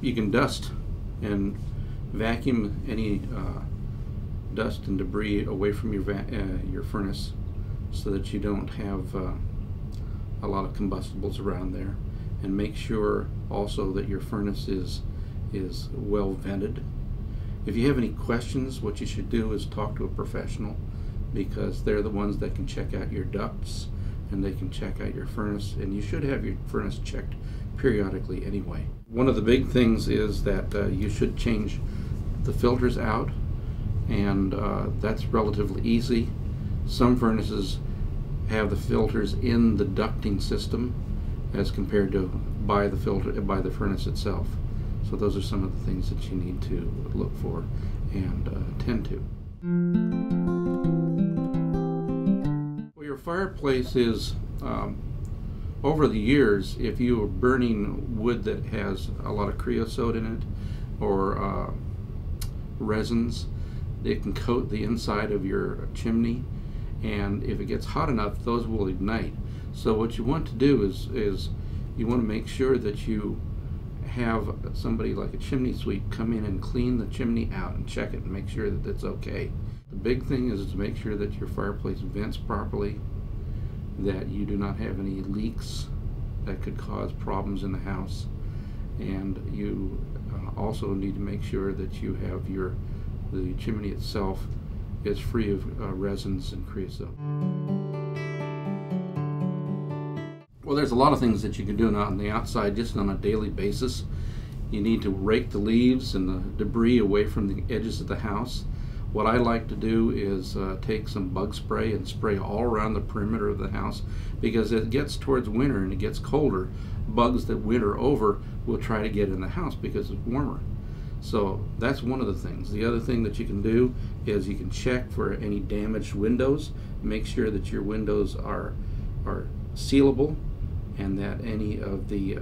You can dust and vacuum any dust and debris away from your furnace so that you don't have a lot of combustibles around there, and make sure also that your furnace is well vented. If you have any questions, what you should do is talk to a professional, because they're the ones that can check out your ducts and they can check out your furnace, and you should have your furnace checked periodically anyway. One of the big things is that you should change the filters out, and that's relatively easy. Some furnaces have the filters in the ducting system as compared to by the furnace itself. So those are some of the things that you need to look for and tend to. Well, your fireplace is, over the years, if you are burning wood that has a lot of creosote in it or resins, it can coat the inside of your chimney, and if it gets hot enough, those will ignite. So what you want to do is you want to make sure that you have somebody like a chimney sweep come in and clean the chimney out and check it and make sure that it's okay. The big thing is to make sure that your fireplace vents properly, that you do not have any leaks that could cause problems in the house, and you also need to make sure that you have the chimney itself is free of resins and creosote. Well, there's a lot of things that you can do on the outside just on a daily basis. You need to rake the leaves and the debris away from the edges of the house. What I like to do is take some bug spray and spray all around the perimeter of the house, because as it gets towards winter and it gets colder, bugs that winter over will try to get in the house because it's warmer. So that's one of the things. The other thing that you can do is you can check for any damaged windows. Make sure that your windows are sealable, and that any of the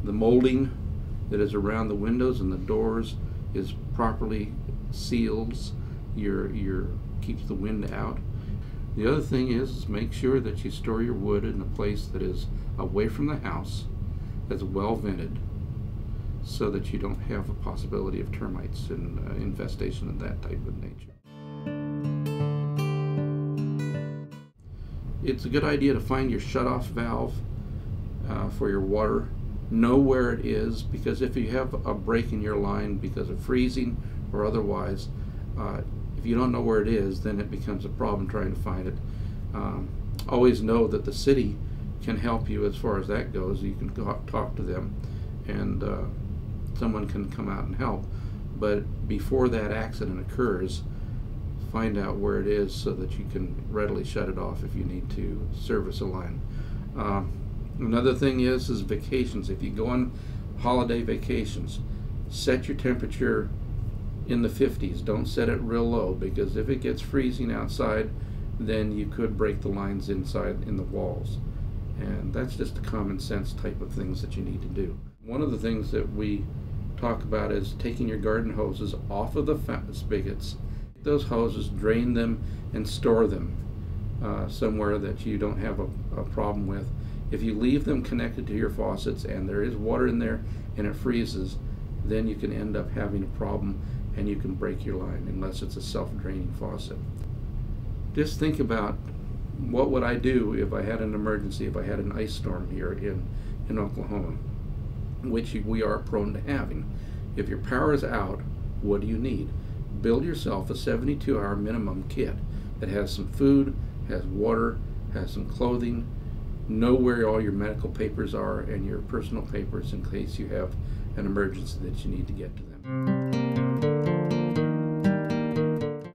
molding that is around the windows and the doors is properly seals, keeps the wind out. The other thing is make sure that you store your wood in a place that is away from the house, that's well vented, so that you don't have a possibility of termites and infestation of that type of nature. It's a good idea to find your shutoff valve for your water. Know where it is, because if you have a break in your line because of freezing or otherwise, if you don't know where it is, then it becomes a problem trying to find it. Always know that the city can help you as far as that goes. You can talk to them, and someone can come out and help. But before that accident occurs, find out where it is so that you can readily shut it off if you need to service a line. Another thing is vacations. If you go on holiday vacations, set your temperature in the 50s. Don't set it real low, because if it gets freezing outside, then you could break the lines inside in the walls. And that's just a common sense type of things that you need to do. One of the things that we talk about is taking your garden hoses off of the spigots. Those hoses, drain them and store them somewhere that you don't have a problem with. If you leave them connected to your faucets and there is water in there and it freezes, then you can end up having a problem and you can break your line, unless it's a self-draining faucet. Just think about, what would I do if I had an emergency, if I had an ice storm here in Oklahoma, which we are prone to having. If your power is out, what do you need? Build yourself a 72-hour minimum kit that has some food, has water, has some clothing. Know where all your medical papers are and your personal papers in case you have an emergency that you need to get to them.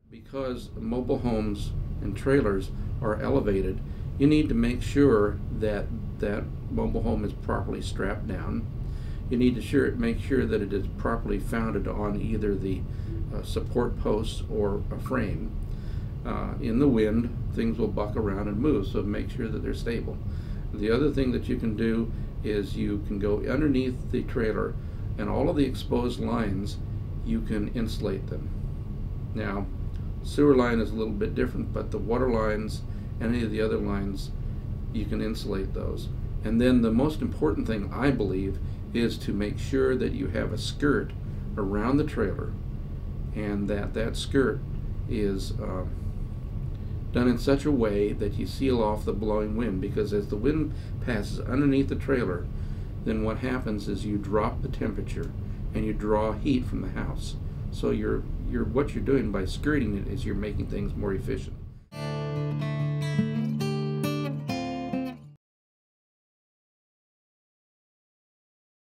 Because mobile homes and trailers are elevated, you need to make sure that that mobile home is properly strapped down. You need to make sure that it is properly founded on either the support posts or a frame. In the wind, things will buck around and move, so make sure that they're stable. The other thing that you can do is you can go underneath the trailer, and all of the exposed lines, you can insulate them. Now, sewer line is a little bit different, but the water lines and any of the other lines, you can insulate those. And then the most important thing, I believe, is to make sure that you have a skirt around the trailer, and that skirt is done in such a way that you seal off the blowing wind, because as the wind passes underneath the trailer, then what happens is you drop the temperature and you draw heat from the house. So what you're doing by skirting it is you're making things more efficient.